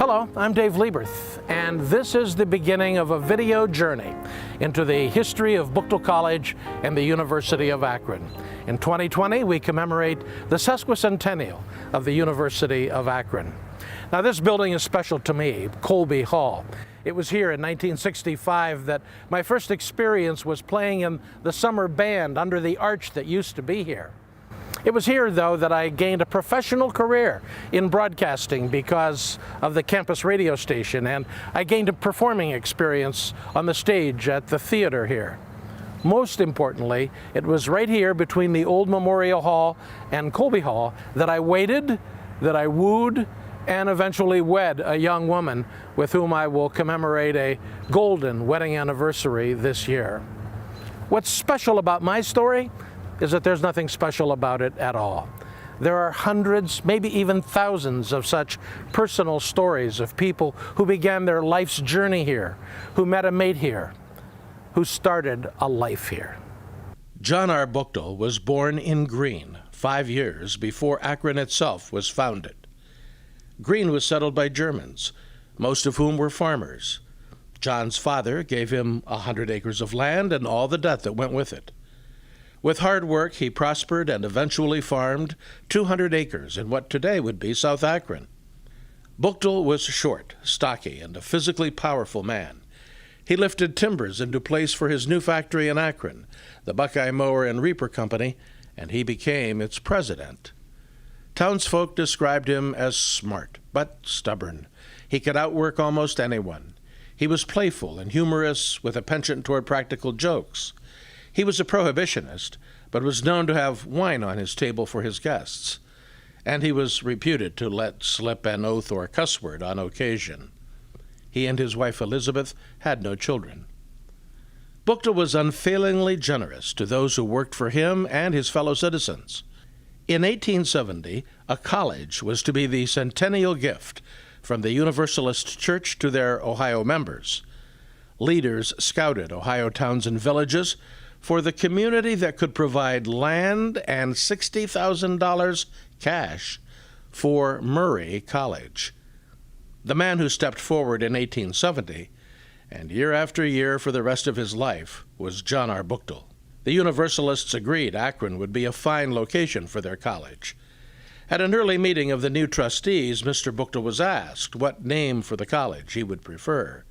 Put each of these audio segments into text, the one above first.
Hello, I'm Dave Lieberth, and this is the beginning of a video journey into the history of Buchtel College and the University of Akron. In 2020, we commemorate the sesquicentennial of the University of Akron. Now, this building is special to me, Colby Hall. It was here in 1965 that my first experience was playing in the summer band under the arch that used to be here. It was here, though, that I gained a professional career in broadcasting because of the campus radio station, and I gained a performing experience on the stage at the theater here. Most importantly, it was right here between the old Memorial Hall and Colby Hall that I waited, that I wooed, and eventually wed a young woman with whom I will commemorate a golden wedding anniversary this year. What's special about my story is that there's nothing special about it at all. There are hundreds, maybe even thousands of such personal stories of people who began their life's journey here, who met a mate here, who started a life here. John R. Buchtel was born in Greene 5 years before Akron itself was founded. Greene was settled by Germans, most of whom were farmers. John's father gave him 100 acres of land and all the debt that went with it. With hard work, he prospered and eventually farmed 200 acres in what today would be South Akron. Buchtel was short, stocky, and a physically powerful man. He lifted timbers into place for his new factory in Akron, the Buckeye Mower and Reaper Company, and he became its president. Townsfolk described him as smart, but stubborn. He could outwork almost anyone. He was playful and humorous, with a penchant toward practical jokes. He was a prohibitionist, but was known to have wine on his table for his guests, and he was reputed to let slip an oath or cuss word on occasion. He and his wife Elizabeth had no children. Buchtel was unfailingly generous to those who worked for him and his fellow citizens. In 1870, a college was to be the centennial gift from the Universalist Church to their Ohio members. Leaders scouted Ohio towns and villages for the community that could provide land and $60,000 cash for Murray College. The man who stepped forward in 1870, and year after year for the rest of his life, was John R. Buchtel. The Universalists agreed Akron would be a fine location for their college. At an early meeting of the new trustees, Mr. Buchtel was asked what name for the college he would prefer.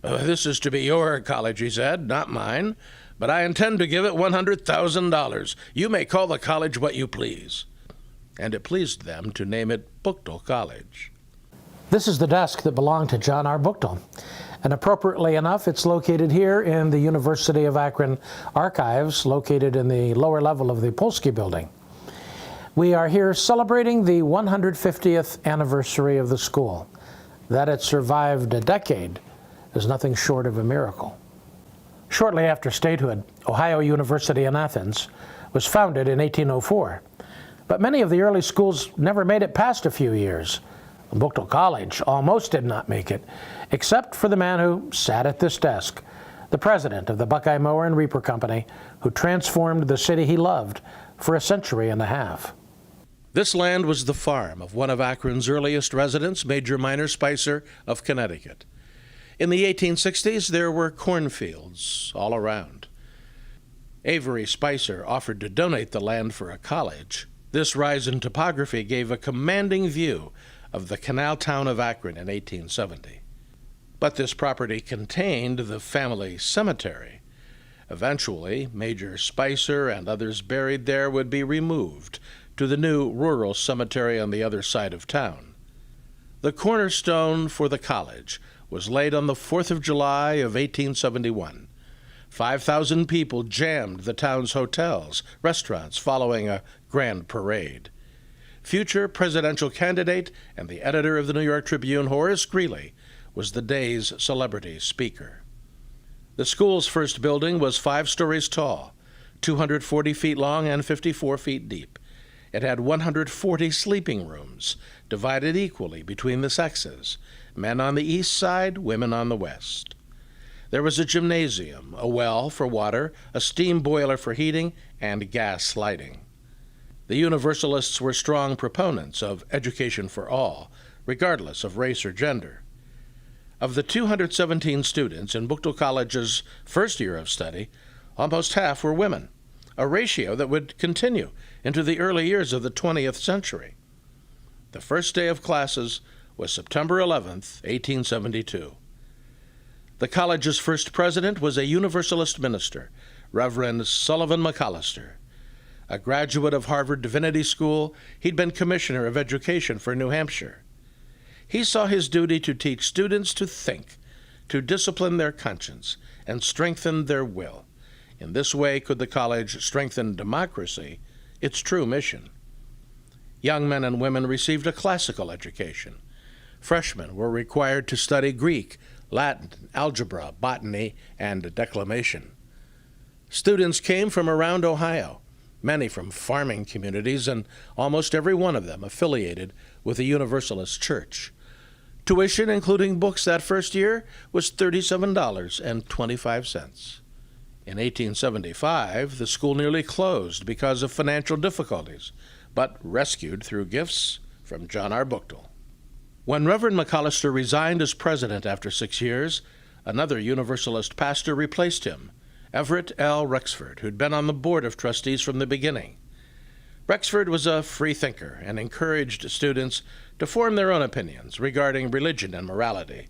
"This is to be your college," he said, "not mine. But I intend to give it $100,000. You may call the college what you please." And it pleased them to name it Buchtel College. This is the desk that belonged to John R. Buchtel. And appropriately enough, it's located here in the University of Akron archives, located in the lower level of the Polsky building. We are here celebrating the 150th anniversary of the school. That it survived a decade is nothing short of a miracle. Shortly after statehood, Ohio University in Athens was founded in 1804. But many of the early schools never made it past a few years. Buchtel College almost did not make it, except for the man who sat at this desk, the president of the Buckeye Mower and Reaper Company, who transformed the city he loved for a century and a half. This land was the farm of one of Akron's earliest residents, Major Minor Spicer of Connecticut. In the 1860s, there were cornfields all around. Avery Spicer offered to donate the land for a college. This rise in topography gave a commanding view of the canal town of Akron in 1870. But this property contained the family cemetery. Eventually, Major Spicer and others buried there would be removed to the new rural cemetery on the other side of town. The cornerstone for the college was laid on the 4th of July of 1871. 5,000 people jammed the town's hotels, restaurants, following a grand parade. Future presidential candidate and the editor of the New York Tribune, Horace Greeley, was the day's celebrity speaker. The school's first building was 5 stories tall, 240 feet long and 54 feet deep. It had 140 sleeping rooms, divided equally between the sexes, men on the east side, women on the west. There was a gymnasium, a well for water, a steam boiler for heating, and gas lighting. The Universalists were strong proponents of education for all, regardless of race or gender. Of the 217 students in Buchtel College's first year of study, almost half were women, a ratio that would continue into the early years of the 20th century. The first day of classes was September 11th, 1872. The college's first president was a Universalist minister, Reverend Sullivan McAllister. A graduate of Harvard Divinity School, he'd been Commissioner of Education for New Hampshire. He saw his duty to teach students to think, to discipline their conscience, and strengthen their will. In this way could the college strengthen democracy, its true mission. Young men and women received a classical education. Freshmen were required to study Greek, Latin, algebra, botany, and declamation. Students came from around Ohio, many from farming communities, and almost every one of them affiliated with the Universalist Church. Tuition, including books that first year, was $37.25. In 1875, the school nearly closed because of financial difficulties, but rescued through gifts from John R. Buchtel. When Reverend McAllister resigned as president after 6 years, another Universalist pastor replaced him, Everett L. Rexford, who'd been on the board of trustees from the beginning. Rexford was a free thinker and encouraged students to form their own opinions regarding religion and morality.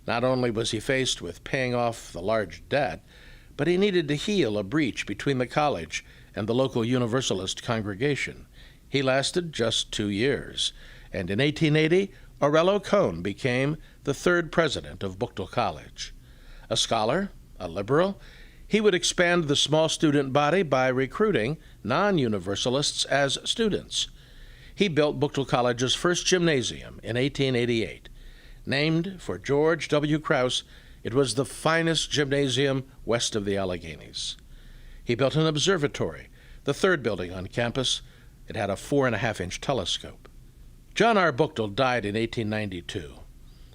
Not only was he faced with paying off the large debt, but he needed to heal a breach between the college and the local Universalist congregation. He lasted just 2 years, and in 1880, Aurelio Cohn became the third president of Buchtel College. A scholar, a liberal, he would expand the small student body by recruiting non-Universalists as students. He built Buchtel College's first gymnasium in 1888. Named for George W. Krause, it was the finest gymnasium west of the Alleghenies. He built an observatory, the third building on campus. It had a 4.5-inch telescope. John R. Buchtel died in 1892.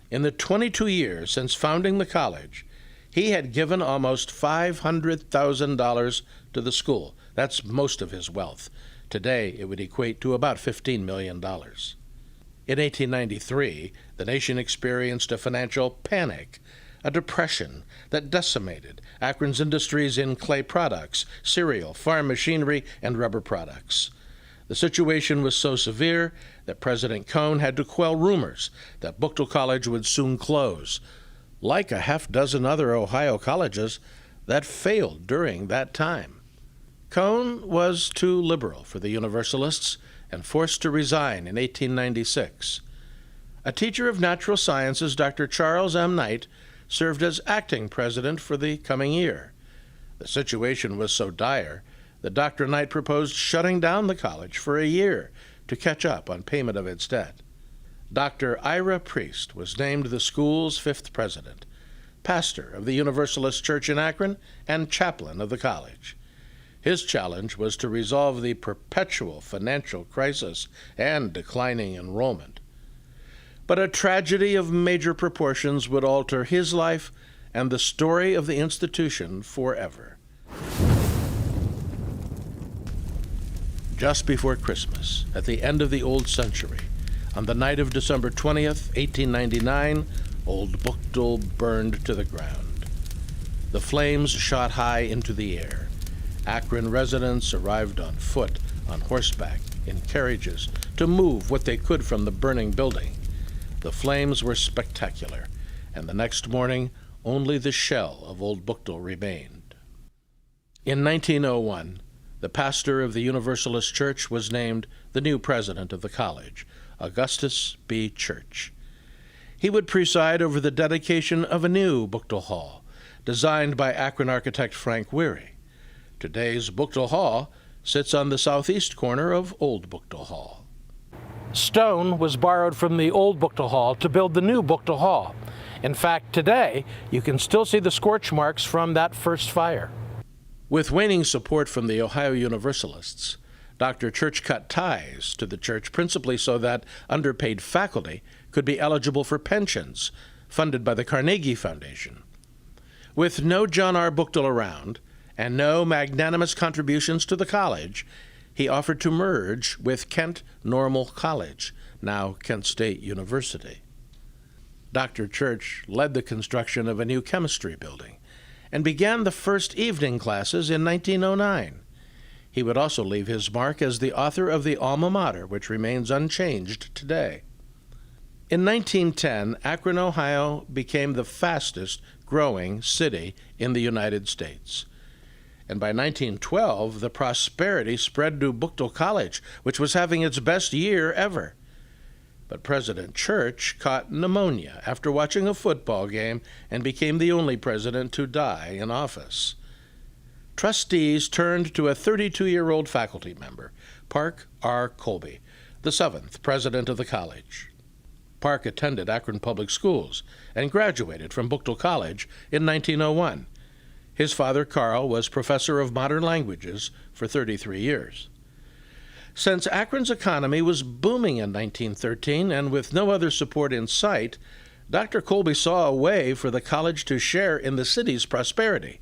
In the 22 years since founding the college, he had given almost $500,000 to the school. That's most of his wealth. Today, it would equate to about $15 million. In 1893, the nation experienced a financial panic, a depression that decimated Akron's industries in clay products, cereal, farm machinery, and rubber products. The situation was so severe that President Cohn had to quell rumors that Buchtel College would soon close, like a half-dozen other Ohio colleges that failed during that time. Cohn was too liberal for the Universalists and forced to resign in 1896. A teacher of natural sciences, Dr. Charles M. Knight, served as acting president for the coming year. The situation was so dire that Dr. Knight proposed shutting down the college for a year to catch up on payment of its debt. Dr. Ira Priest was named the school's 5th president, pastor of the Universalist Church in Akron, and chaplain of the college. His challenge was to resolve the perpetual financial crisis and declining enrollment. But a tragedy of major proportions would alter his life and the story of the institution forever. Just before Christmas, at the end of the old century, on the night of December 20th, 1899, Old Buchtel burned to the ground. The flames shot high into the air. Akron residents arrived on foot, on horseback, in carriages, to move what they could from the burning building. The flames were spectacular, and the next morning, only the shell of Old Buchtel remained. In 1901, the pastor of the Universalist Church was named the new president of the college, Augustus B. Church. He would preside over the dedication of a new Buchtel Hall, designed by Akron architect Frank Weary. Today's Buchtel Hall sits on the southeast corner of Old Buchtel Hall. Stone was borrowed from the old Buchtel Hall to build the new Buchtel Hall. In fact, today, you can still see the scorch marks from that first fire. With waning support from the Ohio Universalists, Dr. Church cut ties to the church principally so that underpaid faculty could be eligible for pensions funded by the Carnegie Foundation. With no John R. Buchtel around and no magnanimous contributions to the college, he offered to merge with Kent Normal College, now Kent State University. Dr. Church led the construction of a new chemistry building and began the first evening classes in 1909. He would also leave his mark as the author of the Alma Mater, which remains unchanged today. In 1910, Akron, Ohio became the fastest growing city in the United States. And by 1912, the prosperity spread to Buchtel College, which was having its best year ever. But President Church caught pneumonia after watching a football game and became the only president to die in office. Trustees turned to a 32-year-old faculty member, Park R. Colby, the 7th president of the college. Park attended Akron Public Schools and graduated from Buchtel College in 1901. His father, Carl, was professor of modern languages for 33 years. Since Akron's economy was booming in 1913 and with no other support in sight, Dr. Colby saw a way for the college to share in the city's prosperity.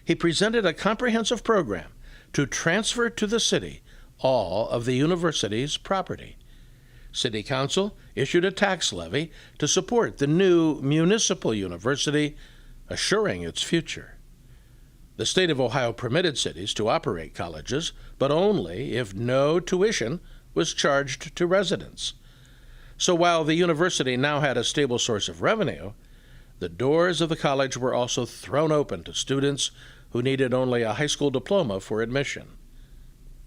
He presented a comprehensive program to transfer to the city all of the university's property. City Council issued a tax levy to support the new municipal university, assuring its future. The state of Ohio permitted cities to operate colleges, but only if no tuition was charged to residents. So while the university now had a stable source of revenue, the doors of the college were also thrown open to students who needed only a high school diploma for admission.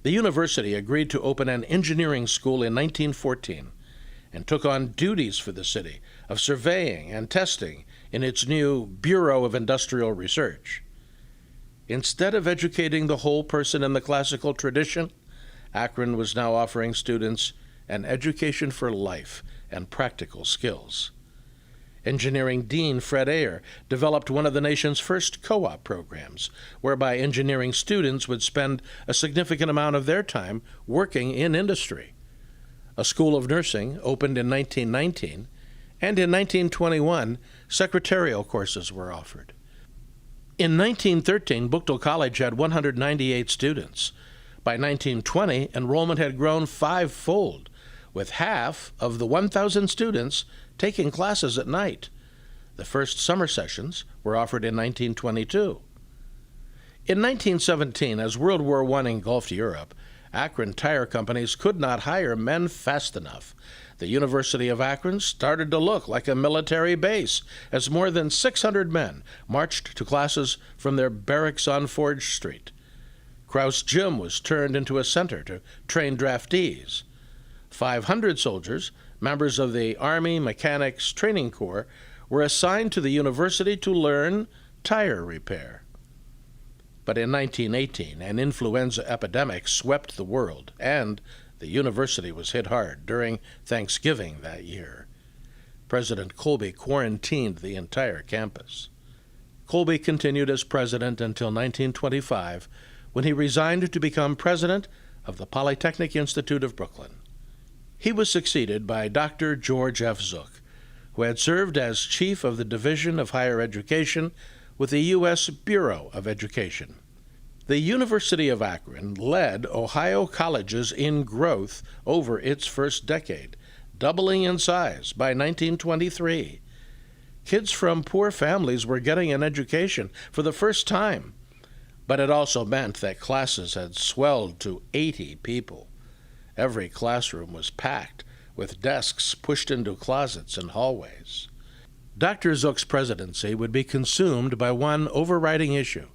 The university agreed to open an engineering school in 1914 and took on duties for the city of surveying and testing in its new Bureau of Industrial Research. Instead of educating the whole person in the classical tradition, Akron was now offering students an education for life and practical skills. Engineering Dean Fred Ayer developed one of the nation's first co-op programs, whereby engineering students would spend a significant amount of their time working in industry. A school of nursing opened in 1919, and in 1921, secretarial courses were offered. In 1913, Buchtel College had 198 students. By 1920, enrollment had grown fivefold, with half of the 1,000 students taking classes at night. The first summer sessions were offered in 1922. In 1917, as World War I engulfed Europe, Akron tire companies could not hire men fast enough. The University of Akron started to look like a military base, as more than 600 men marched to classes from their barracks on Forge Street. Krause Gym was turned into a center to train draftees. 500 soldiers, members of the Army Mechanics Training Corps, were assigned to the university to learn tire repair. But in 1918, an influenza epidemic swept the world, and the university was hit hard during Thanksgiving that year. President Colby quarantined the entire campus. Colby continued as president until 1925, when he resigned to become president of the Polytechnic Institute of Brooklyn. He was succeeded by Dr. George F. Zook, who had served as chief of the Division of Higher Education with the U.S. Bureau of Education. The University of Akron led Ohio colleges in growth over its first decade, doubling in size by 1923. Kids from poor families were getting an education for the first time, but it also meant that classes had swelled to 80 people. Every classroom was packed, with desks pushed into closets and hallways. Dr. Zook's presidency would be consumed by one overriding issue: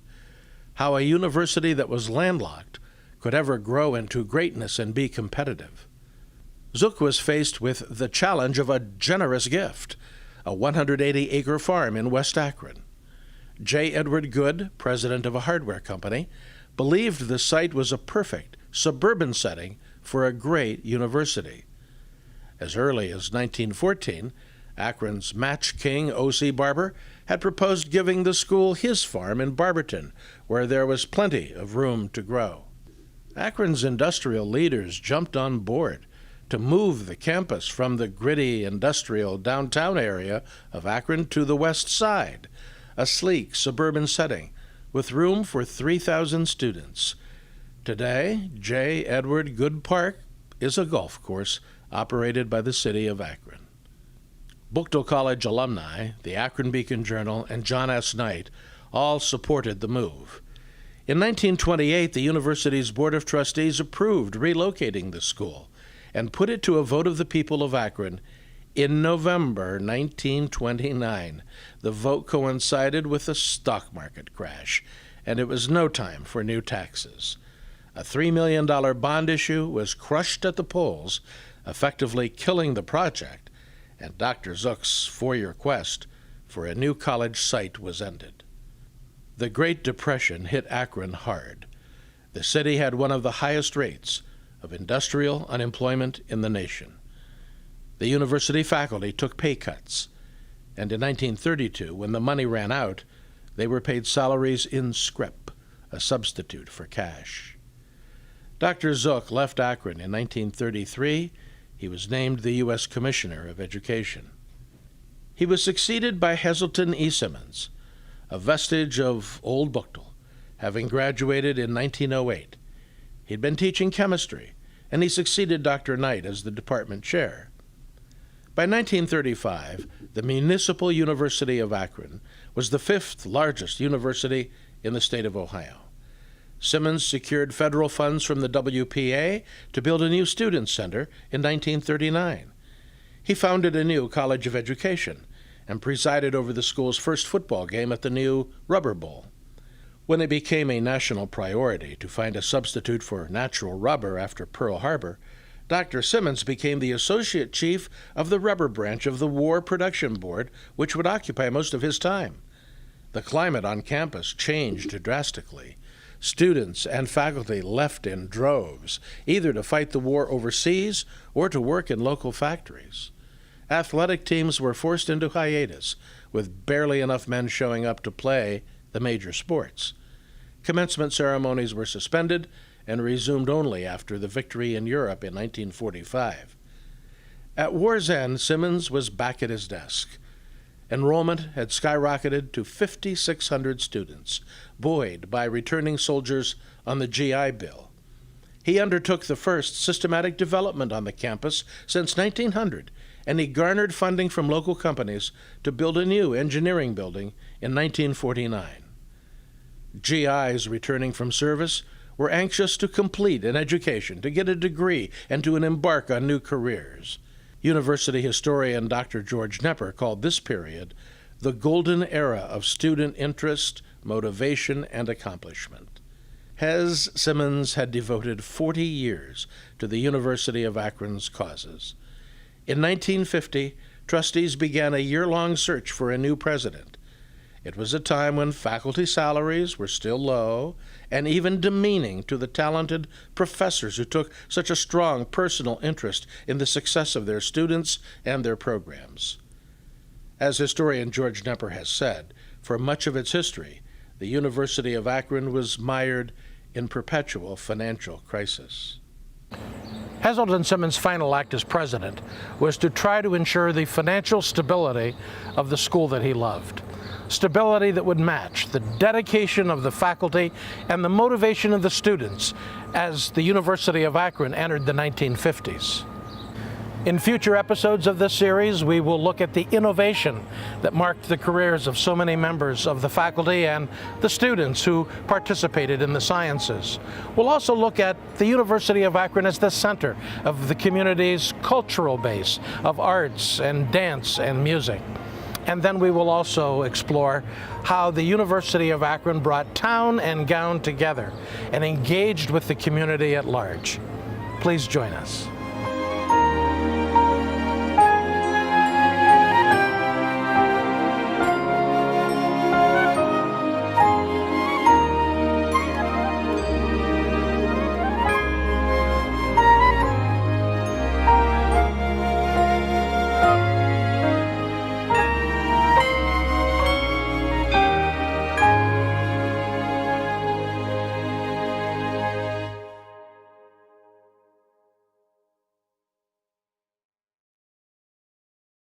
how a university that was landlocked could ever grow into greatness and be competitive. Zook was faced with the challenge of a generous gift, a 180-acre farm in West Akron. J. Edward Good, president of a hardware company, believed the site was a perfect suburban setting for a great university. As early as 1914, Akron's match king O.C. Barber had proposed giving the school his farm in Barberton, where there was plenty of room to grow. Akron's industrial leaders jumped on board to move the campus from the gritty industrial downtown area of Akron to the west side, a sleek suburban setting with room for 3,000 students. Today, J. Edward Good Park is a golf course operated by the city of Akron. Buchtel College alumni, the Akron Beacon Journal, and John S. Knight all supported the move. In 1928, the university's Board of Trustees approved relocating the school and put it to a vote of the people of Akron in November 1929. The vote coincided with the stock market crash, and it was no time for new taxes. A $3 million bond issue was crushed at the polls, effectively killing the project, and Dr. Zook's four-year quest for a new college site was ended. The Great Depression hit Akron hard. The city had one of the highest rates of industrial unemployment in the nation. The university faculty took pay cuts, and in 1932, when the money ran out, they were paid salaries in scrip, a substitute for cash. Dr. Zook left Akron in 1933. He was named the U.S. Commissioner of Education. He was succeeded by Heselton E. Simmons, a vestige of old Buchtel, having graduated in 1908. He'd been teaching chemistry, and he succeeded Dr. Knight as the department chair. By 1935, the Municipal University of Akron was the fifth largest university in the state of Ohio. Simmons secured federal funds from the WPA to build a new student center in 1939. He founded a new College of Education and presided over the school's first football game at the new Rubber Bowl. When it became a national priority to find a substitute for natural rubber after Pearl Harbor, Dr. Simmons became the associate chief of the rubber branch of the War Production Board, which would occupy most of his time. The climate on campus changed drastically. Students and faculty left in droves, either to fight the war overseas or to work in local factories. Athletic teams were forced into hiatus, with barely enough men showing up to play the major sports. Commencement ceremonies were suspended and resumed only after the victory in Europe in 1945. At war's end, Simmons was back at his desk. Enrollment had skyrocketed to 5,600 students, buoyed by returning soldiers on the GI Bill. He undertook the first systematic development on the campus since 1900, and he garnered funding from local companies to build a new engineering building in 1949. GIs returning from service were anxious to complete an education, to get a degree, and to embark on new careers. University historian Dr. George Knepper called this period the golden era of student interest, motivation, and accomplishment. Hes Simmons had devoted 40 years to the University of Akron's causes. In 1950, trustees began a year-long search for a new president. It was a time when faculty salaries were still low and even demeaning to the talented professors who took such a strong personal interest in the success of their students and their programs. As historian George Knepper has said, for much of its history, the University of Akron was mired in perpetual financial crisis. Heselton Simmons' final act as president was to try to ensure the financial stability of the school that he loved. Stability that would match the dedication of the faculty and the motivation of the students as the University of Akron entered the 1950s. In future episodes of this series, we will look at the innovation that marked the careers of so many members of the faculty and the students who participated in the sciences. We'll also look at the University of Akron as the center of the community's cultural base of arts and dance and music. And then we will also explore how the University of Akron brought town and gown together and engaged with the community at large. Please join us.